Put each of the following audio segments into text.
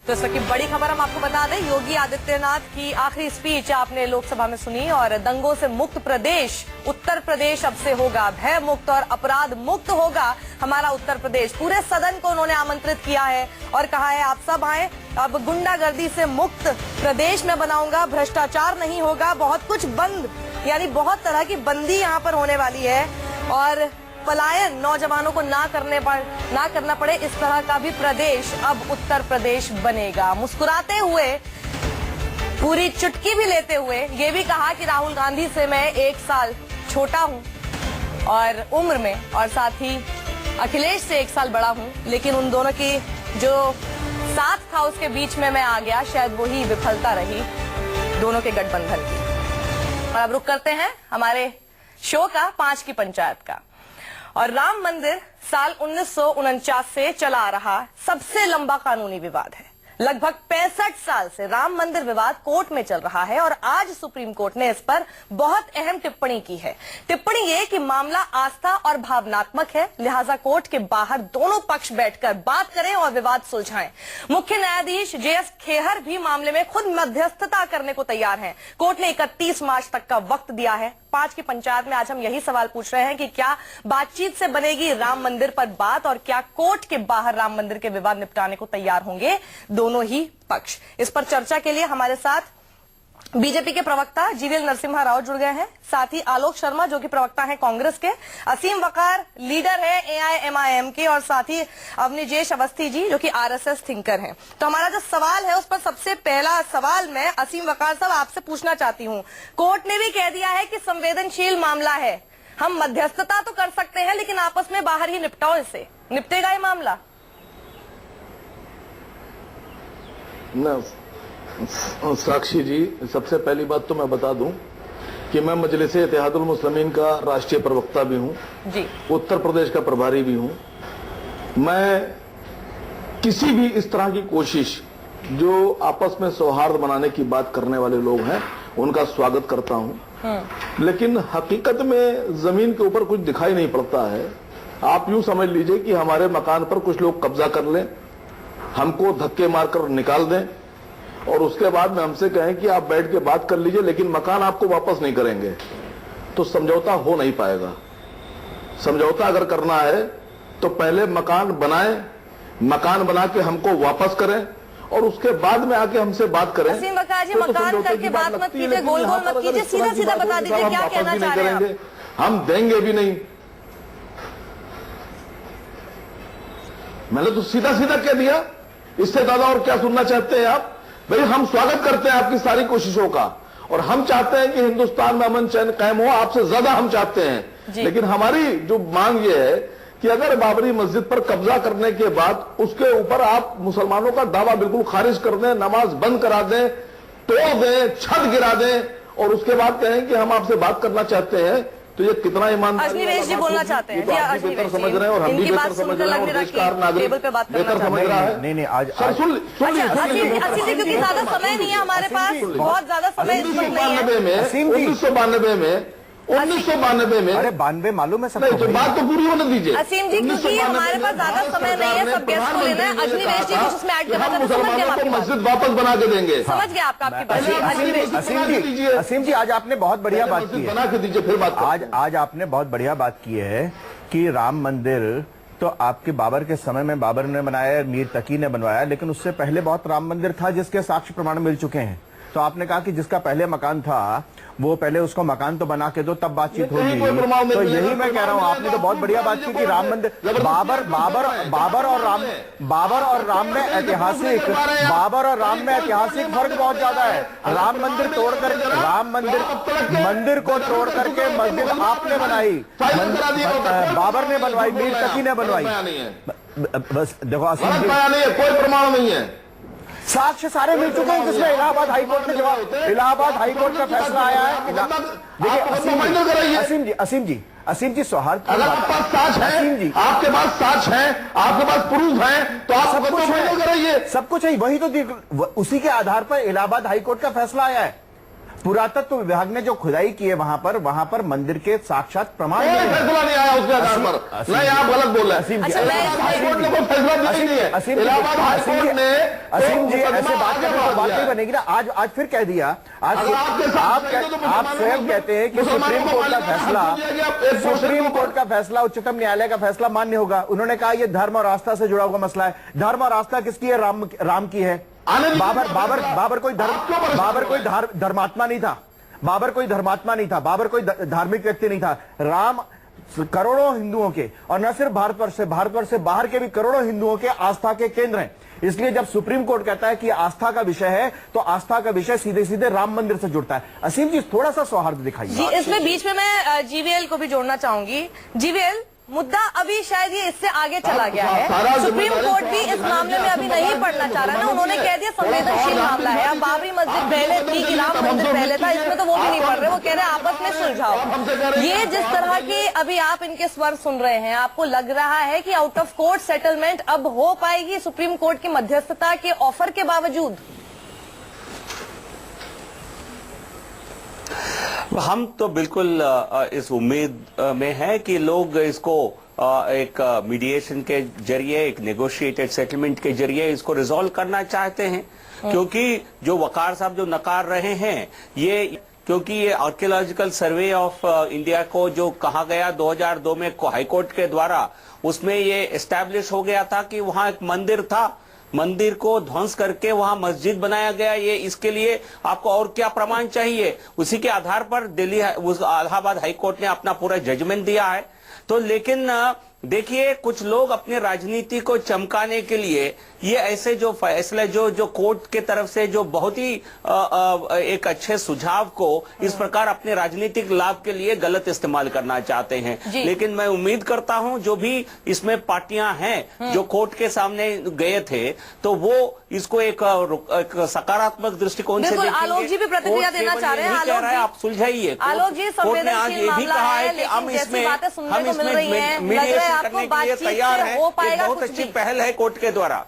तो इस वक्त की बड़ी खबर हम आपको बता दें, योगी आदित्यनाथ की आखिरी स्पीच आपने लोकसभा में सुनी और दंगों से मुक्त प्रदेश उत्तर प्रदेश अब से होगा, भय मुक्त और अपराध मुक्त होगा हमारा उत्तर प्रदेश। पूरे सदन को उन्होंने आमंत्रित किया है और कहा है आप सब आए, अब गुंडागर्दी से मुक्त प्रदेश में बनाऊंगा, भ्रष्टाचार नहीं होगा, बहुत कुछ बंद, यानी बहुत तरह की बंदी यहाँ पर होने वाली है और पलायन नौजवानों को ना करना पड़े, इस तरह का भी प्रदेश अब उत्तर प्रदेश बनेगा। मुस्कुराते हुए, पूरी चुटकी भी लेते हुए ये भी कहा कि राहुल गांधी से मैं 1 साल छोटा हूं और उम्र में, और साथ ही अखिलेश से 1 साल बड़ा हूं, लेकिन उन दोनों की जो साथ था उसके बीच में मैं आ गया, शायद वही विफलता रही दोनों के गठबंधन की। और अब रुक करते हैं हमारे शो का 5 की पंचायत का। और राम मंदिर साल 1949 से चला आ रहा सबसे लंबा कानूनी विवाद है। लगभग 65 साल से राम मंदिर विवाद कोर्ट में चल रहा है और आज सुप्रीम कोर्ट ने इस पर बहुत अहम टिप्पणी की है। टिप्पणी ये कि मामला आस्था और भावनात्मक है, लिहाजा कोर्ट के बाहर दोनों पक्ष बैठकर बात करें और विवाद सुलझाएं। मुख्य न्यायाधीश JS खेहर भी मामले में खुद मध्यस्थता करने को तैयार हैं। कोर्ट ने 31 मार्च तक का वक्त दिया है। 5 की पंचायत में आज हम यही सवाल पूछ रहे हैं कि क्या बातचीत से बनेगी राम मंदिर पर बात और क्या कोर्ट के बाहर राम मंदिर के विवाद निपटाने को तैयार होंगे दोनों ही पक्ष। इस पर चर्चा के लिए हमारे साथ बीजेपी के प्रवक्ता जीवीएल नरसिम्हा राव जुड़ गए हैं, साथ ही आलोक शर्मा जो कि प्रवक्ता हैं कांग्रेस के, असीम वकार लीडर है AIMIM के, और साथ ही अवनीजेश अवस्थी जी जो कि RSS थिंकर हैं। तो हमारा जो सवाल है उस पर सबसे पहला सवाल मैं असीम वकार साहब आपसे पूछना चाहती हूँ। कोर्ट ने भी कह दिया है कि संवेदनशील मामला है, हम मध्यस्थता तो कर सकते हैं लेकिन आपस में बाहर ही निपटाओ, इससे निपटेगा ये मामला? साक्षी जी, सबसे पहली बात तो मैं बता दूं कि मैं मजलिस-ए इत्तेहादुल मुस्लिमीन का राष्ट्रीय प्रवक्ता भी हूं जी, उत्तर प्रदेश का प्रभारी भी हूं। मैं किसी भी इस तरह की कोशिश जो आपस में सौहार्द बनाने की बात करने वाले लोग हैं उनका स्वागत करता हूं, लेकिन हकीकत में जमीन के ऊपर कुछ दिखाई नहीं पड़ता है। आप यूं समझ लीजिए कि हमारे मकान पर कुछ लोग कब्जा कर लें, हमको धक्के मारकर निकाल दें और उसके बाद में हमसे कहें कि आप बैठ के बात कर लीजिए लेकिन मकान आपको वापस नहीं करेंगे, तो समझौता हो नहीं पाएगा। समझौता अगर करना है तो पहले मकान बनाएं, मकान बना के हमको वापस करें और उसके बाद में आके हमसे बात करें। असीम वकार जी, मकान करके बात मत कीजिए, गोल गोल मत कीजिए, सीधा सीधा बता दीजिए क्या कहना चाह रहे हैं आप? हम देंगे भी नहीं। मैंने तो सीधा सीधा कह दिया, इससे ज्यादा और क्या सुनना चाहते हैं आप? भाई हम स्वागत करते हैं आपकी सारी कोशिशों का और हम चाहते हैं कि हिंदुस्तान में अमन चैन कायम हो, आपसे ज्यादा हम चाहते हैं। लेकिन हमारी जो मांग ये है कि अगर बाबरी मस्जिद पर कब्जा करने के बाद उसके ऊपर आप मुसलमानों का दावा बिल्कुल खारिज कर दें, नमाज बंद करा दें, तोड़ दें, छत गिरा दें और उसके बाद कहें कि हम आपसे बात करना चाहते हैं, तो ये कितना ईमानदारी? अजनीवेश जी बोलना चाहते हैं। बेहतर समझ रहे हैं और हम भी बेहतर समझ रहे हैं और देश का हर नागरिक बेहतर समझ रहा है। नहीं आज क्योंकि ज्यादा समय नहीं है हमारे पास, बहुत ज्यादा समय 1992 में 1992 में, अरे 92 मालूम है नहीं, तो बात तो पूरी होने दीजिए। असीम जी, क्योंकि हमारे पास ज्यादा समय नहीं है, सब गेस्ट को लेना है। अजनीवेश जी कुछ उसमें ऐड करना चाहते हैं, समझ गए आपकी बात, मस्जिद वापस बना के देंगे, समझ गए आपका आपकी बात। असीम जी आज आपने बहुत बढ़िया बात की है, बना के दीजिए फिर बात। आज आपने बहुत बढ़िया बात की है कि राम मंदिर तो आपके बाबर के समय में बाबर ने बनाया, मीर तकी ने बनवाया, लेकिन उससे पहले बहुत राम मंदिर था जिसके साक्ष्य प्रमाण मिल चुके हैं। तो आपने कहा कि जिसका पहले मकान था वो पहले उसको मकान तो बना के दो तब बातचीत होगी। तो यही मैं कह रहा हूँ, आपने तो बहुत बढ़िया बात की कि राम मंदिर बाबर और राम में ऐतिहासिक फर्क बहुत ज्यादा है। राम मंदिर तोड़कर मंदिर को तोड़ करके मस्जिद आपने बनाई, बाबर ने बनवाई, मीर तकी ने बनवाई। बस देखो असीम जी, कोई प्रमाण नहीं है, साक्ष्य सारे मिल चुके हैं जिसमें इलाहाबाद हाईकोर्ट ने जवाब, इलाहाबाद हाईकोर्ट का फैसला आया है। देखिए असीम जी सौहार्द, अगर आपके पास साक्ष्य है, आपके पास साक्ष्य है, आपके पास प्रूफ है, तो आप सब कुछ है, सब कुछ है, वही तो उसी के आधार पर इलाहाबाद हाईकोर्ट का फैसला आया है। पुरातत्व विभाग ने जो खुदाई की है वहां पर मंदिर के साक्षात प्रमाण फैसला नहीं आया उसके आधार पर। नहीं, आप गलत बोल रहे हैं। इलाहाबाद हाईकोर्ट ने कोई फैसला दिया ही नहीं है। इलाहाबाद हाईकोर्ट ने असीम जी ऐसे बात करने तो बात नहीं बनेगी ना। आज फिर कह दिया, आज आप स्वयं कहते हैं कि सुप्रीम कोर्ट का फैसला उच्चतम न्यायालय का फैसला मान्य होगा। उन्होंने कहा यह धर्म और आस्था से जुड़ा हुआ मसला है। धर्म और आस्था किसकी है? राम की है। बाबर कोई धर्मात्मा नहीं था। बाबर कोई धर्मात्मा नहीं था। बाबर कोई धार्मिक व्यक्ति नहीं था। राम करोड़ों हिंदुओं के, और न सिर्फ भारतवर्ष से बाहर के भी करोड़ों हिंदुओं के आस्था के केंद्र हैं। इसलिए जब सुप्रीम कोर्ट कहता है कि आस्था का विषय है, तो आस्था का विषय सीधे सीधे राम मंदिर से जुड़ता है। असीम जी थोड़ा सा सौहार्द दिखाइए। जी, इसमें बीच में मैं जीवीएल को भी जोड़ना चाहूंगी। जीवीएल, मुद्दा अभी शायद ये इससे आगे चला गया है। सुप्रीम कोर्ट भी इस मामले में अभी नहीं पढ़ना चाह रहा ना। उन्होंने कह दिया संवेदनशील मामला है। अब बाबरी मस्जिद पहले थी कि राम मंदिर पहले था, इसमें तो वो भी नहीं पढ़ रहे। वो कह रहे हैं आपस में सुलझाओ। ये जिस तरह की अभी आप इनके स्वर सुन रहे हैं, आपको लग रहा है कि आउट ऑफ कोर्ट सेटलमेंट अब हो पाएगी सुप्रीम कोर्ट की मध्यस्थता के ऑफर के बावजूद? हम तो बिल्कुल इस उम्मीद में है कि लोग इसको एक मीडिएशन के जरिए, एक नेगोशिएटेड सेटलमेंट के जरिए इसको रिजॉल्व करना चाहते हैं। क्योंकि जो वकार साहब जो नकार रहे हैं, क्योंकि ये आर्कियोलॉजिकल सर्वे ऑफ इंडिया को जो कहा गया 2002 में हाईकोर्ट के द्वारा, उसमें ये एस्टैब्लिश हो गया था कि वहां एक मंदिर था। मंदिर को ध्वंस करके वहां मस्जिद बनाया गया। ये इसके लिए आपको और क्या प्रमाण चाहिए? उसी के आधार पर इलाहाबाद हाईकोर्ट ने अपना पूरा जजमेंट दिया है। तो लेकिन देखिए, कुछ लोग अपने राजनीति को चमकाने के लिए ये ऐसे जो फैसले जो कोर्ट के तरफ से जो बहुत ही एक अच्छे सुझाव को इस प्रकार अपने राजनीतिक लाभ के लिए गलत इस्तेमाल करना चाहते हैं। लेकिन मैं उम्मीद करता हूं जो भी इसमें पार्टियां हैं जो कोर्ट के सामने गए थे, तो वो इसको एक सकारात्मक दृष्टिकोण से देखेंगे। आलोक जी भी प्रतिक्रिया देना चाह रहे हैं। आप सुलझाइए। आलोक जी, कोर्ट ने आज ये भी कहा है कि हम इसमें मीडिएशन करने के लिए तैयार है। ये बहुत अच्छी पहल है कोर्ट के द्वारा।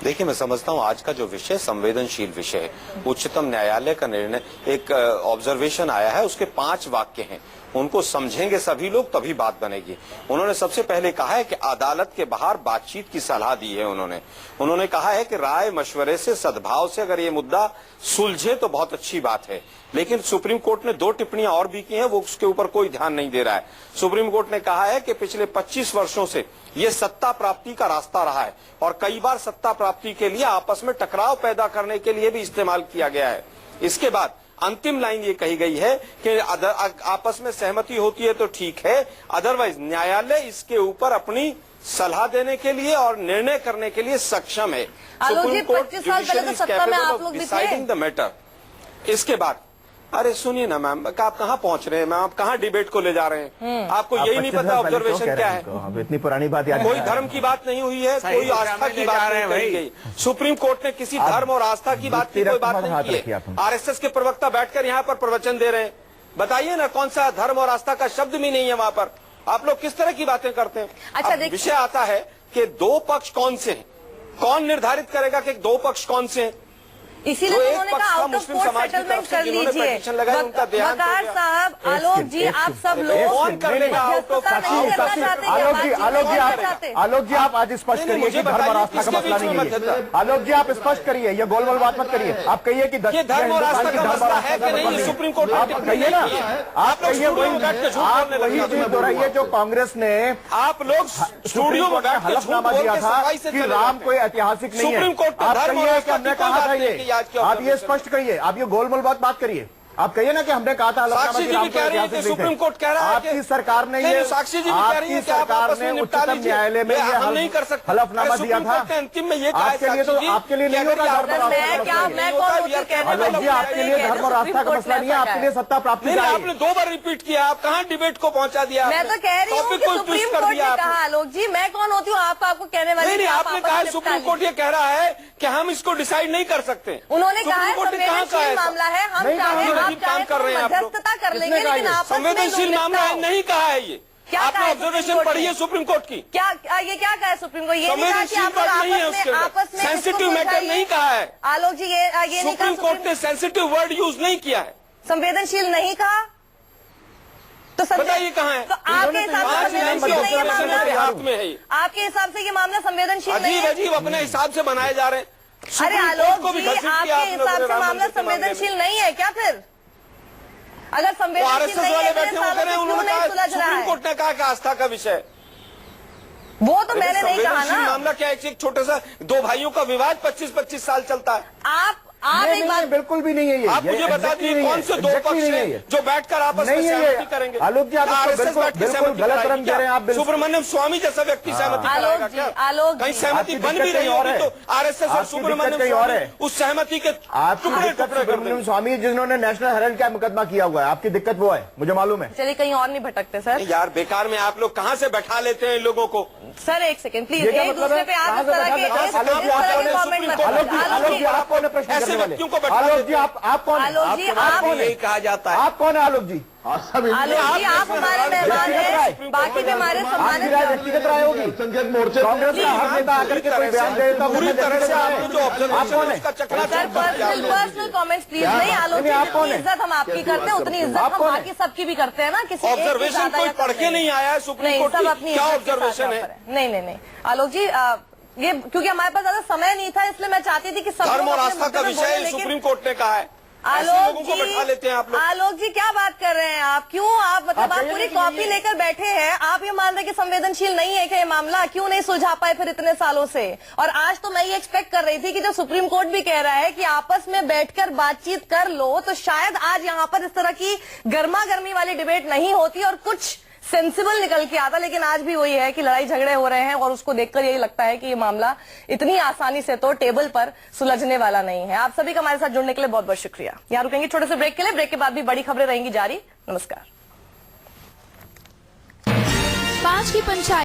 देखिए, मैं समझता हूं आज का जो विषय संवेदनशील विषय है। उच्चतम न्यायालय का निर्णय, एक ऑब्जर्वेशन आया है, उसके 5 वाक्य हैं। उनको समझेंगे सभी लोग तभी बात बनेगी। उन्होंने सबसे पहले कहा है कि अदालत के बाहर बातचीत की सलाह दी है। उन्होंने कहा है कि राय मशवरे से, सद्भाव से अगर ये मुद्दा सुलझे तो बहुत अच्छी बात है। लेकिन सुप्रीम कोर्ट ने 2 टिप्पणियां और भी की हैं, वो उसके ऊपर कोई ध्यान नहीं दे रहा है। सुप्रीम कोर्ट ने कहा है कि पिछले 25 वर्षों से ये सत्ता प्राप्ति का रास्ता रहा है और कई बार सत्ता प्राप्ति के लिए आपस में टकराव पैदा करने के लिए भी इस्तेमाल किया गया है। इसके बाद अंतिम लाइन ये कही गई है कि आपस में सहमति होती है तो ठीक है, अदरवाइज न्यायालय इसके ऊपर अपनी सलाह देने के लिए और निर्णय करने के लिए सक्षम है। Supreme court judiciary is capable of deciding the matter. इसके बाद अरे सुनिए ना मैम, आप कहाँ पहुँच रहे हैं मैम? आप कहाँ डिबेट को ले जा रहे हैं? आपको यही नहीं पता ऑब्जर्वेशन क्या है? इतनी पुरानी बात याद, कोई धर्म की बात नहीं हुई है, कोई आस्था की बात नहीं कही गई। सुप्रीम कोर्ट ने किसी धर्म और आस्था की बात की कोई बात नहीं की है। आरएसएस के प्रवक्ता बैठकर यहाँ पर प्रवचन दे रहे हैं। बताइए ना, कौन सा धर्म और आस्था का शब्द भी नहीं है वहाँ पर। आप लोग किस तरह की बातें करते हैं? अच्छा, विषय आता है कि 2 पक्ष कौन से हैं, कौन निर्धारित करेगा कि 2 पक्ष कौन से हैं? इसीलिए उन्होंने कहा आउट ऑफ कोर्ट सेटलमेंट कर लीजिए। वकार साहब, आलोक जी, आप सब लोग आलोक जी आप आज स्पष्ट करिए कि धर्म और आस्था का मसला नहीं है। आलोक जी आप स्पष्ट करिए, ये गोल गोल बात मत करिए। आप कहिए कि धर्म और आस्था का मसला है कि नहीं, सुप्रीम कोर्ट आप कहिए ना, आप कहिए वही चीज दोहराइए जो कांग्रेस ने, आप लोग स्टूडियो में हलफनामा दिया था कि राम कोई ऐतिहासिक नहीं है। आप कहिए कि हमने कहा था ये, आप ये स्पष्ट करिए, आप ये गोलमोल बात करिए। आप कहिए ना कि हमने कहा था साक्षी जी भी कह रही है कि सुप्रीम कोर्ट कह रहा है आपकी सरकार ने ये, साक्षी जी भी कह रही है कि आप आपस में निपटा लीजिए, न्यायालय में हम नहीं कर सकते। हलफनामा दिया था अंतिम में ये कहा आपके लिए, तो आपके लिए नहीं होगा। आपके लिए धर्म और आस्था का मसला नहीं है, आपके लिए सत्ता प्राप्ति का। आपने 2 बार रिपीट किया, आप कहाँ डिबेट को पहुंचा दिया? मैं तो कह रही हूँ कि सुप्रीम कोर्ट ने कहा। आलोक जी, मैं कौन होती हूँ आपको कहने वाली? नहीं, आपने कहा सुप्रीम कोर्ट ये कह रहा है कि हम इसको डिसाइड नहीं कर सकते। उन्होंने कहा है संवेदनशील मामला है, हम काम कर रहे हैं, मध्यस्थता कर लेंगे, लेकिन आपस में संवेदनशील मामला है नहीं कहा है ये। आपने ऑब्जर्वेशन पढ़ी है सुप्रीम कोर्ट की? क्या ये क्या कहा है सुप्रीम कोर्ट? ये नहीं कहा कि आप आपस में सेंसिटिव मैटर नहीं कहा है। आलोक जी ये नहीं कहा सुप्रीम कोर्ट ने सेंसिटिव वर्ड यूज नहीं किया है। संवेदनशील नहीं कहा तो बताइए कहाँ है? तो आपके हिसाब से संवेदनशील नहीं है मामला? के हाथ में है ये। आपके हिसाब से ये मामला संवेदनशील नहीं अजीब है? अजीब अपने हिसाब से बनाए जा रहे हैं। अरे सुप्रीम कोर्ट आलोक को भी जी घसीट दिया आपके आपने हिसाब से राम मामला मंदिर के मामले में। संवेदनशील नहीं है क्या? फिर अगर वो संवेदनशील आरएसएस नहीं वाले है बैठे तो होकर क्यों उन्होंने नहीं कहा, सुलझ रहा सुप्रीम है? कोर्ट ने कहा कि आस्था का विषय। वो तो मैंने नहीं कहा संवेदनशील ना। मामला क्या है? एक छोटा सा दो भाइयों का विवाद 25-25 साल चलता है। आप एक बात बिल्कुल भी नहीं है ये। आप मुझे बता दीजिए कौन से दो पक्ष हैं जो बैठकर आपस में सहमति करेंगे? आलोक जी आप इसको RSS बिल्कुल बैठ के बिल्कुल सहमति गलत कराएगी रंग दे क्या? रहे हैं आप। बिल्कुल सुब्रमण्यम स्वामी जैसा व्यक्ति सहमति कराएगा क्या? आलोक कहीं जी, सहमति आपकी बन भी दिक्कत रही कहीं और होगी है। तो आरएसएस और आपकी सुब्रमण्यम दिक्कत कहीं और स्वामी है। उस सहमति के आपकी टुकड़े दिक्कत टुकड़े कर सुब्रमण्यम देंगे। स्वामी जिन्होंने नेशनल हेराल्ड का मुकदमा किया हुआ है, आपकी दिक्कत वो है, मुझे मालूम है। चलिए कहीं और नहीं भटकते सर। यार बेकार में आप लोग कहाँ से बैठा लेते हैं इन लोगों को? सर एक सेकंड प्लीज, ये क्या एक मतलब दूसरे है? पे आप कहाँ इस से तरह के बैठा लेते हैं? इस तरह के कमेंट मत आलोक जी, करिए। आलोक जी आप कौन है प्रश्न ऐसे करने वाले? व्यक्तियों को बैठा आलोक देते जी आप कौन है? आलोक जी, आप आप कौन है? यही कहा जाता है। आप कौन है आलोक जी? आलोक जी आप हमारे मेहमान हैं, बाकी भी हमारे आपकी सम्मानित राय व्यक्तिगत राय होगी। संख्यक मोर्चे कांग्रेस का हर नेता आकर के कोई बयान दे तो पूरी तरह से आपने जो आप ऑब्जर्वेशन कौन है है? उसका चकना सर पर्सनल कमेंट्स प्लीज नहीं। आलोक जी आप कौन जितनी है? इज्जत हम आपकी करते हैं उतनी इज्जत आप हम कौन है? बाकी सबकी भी करते हैं ना। किसी एक की ऑब्जर्वेशन ज्यादा कोई या पढ़ कम के नहीं आया है सुप्रीम नहीं, कोर्ट सब की। अपनी क्या इज्जत के साथ ऑब्जर्वेशन यहाँ है? पर नहीं नहीं नहीं आलोक जी ये क्योंकि हमारे पास ज्यादा समय नहीं था इसलिए मैं चाहती थी कि सब धर्म लोग और अपने आस्था का मुद्दे पे विषय बोलें, है, लेकिन सुप्रीम कोर्ट ने कहा है। ऐसे आलोक लोगों को बैठा लेते हैं आप लोग। आलोक जी क्या बात कर रहे हैं आप? क्यों आप मतलब आप कहिए पूरी कि कॉपी लेकर बैठे हैं, आप ये मान रहे हैं कि संवेदनशील नहीं है क्या ये मामला? क्यों नहीं सुलझा पाए फिर इतने सालों से? और आज तो मैं ये एक्सपेक्ट कर रही थी कि जब सुप्रीम कोर्ट भी कह रहा है कि आपस में बैठकर बातचीत कर लो तो शायद आज यहाँ पर इस तरह की गर्मा गर्मी वाली डिबेट नहीं होती और कुछ सेंसिबल निकल के आता। लेकिन आज भी वही है कि लड़ाई झगड़े हो रहे हैं और उसको देखकर यही लगता है कि ये मामला इतनी आसानी से तो टेबल पर सुलझने वाला नहीं है। आप सभी का हमारे साथ जुड़ने के लिए बहुत बहुत शुक्रिया। यहाँ रुकेंगे छोटे से ब्रेक के लिए। ब्रेक के बाद भी बड़ी खबरें रहेंगी जारी। नमस्कार। 5 की पंचायत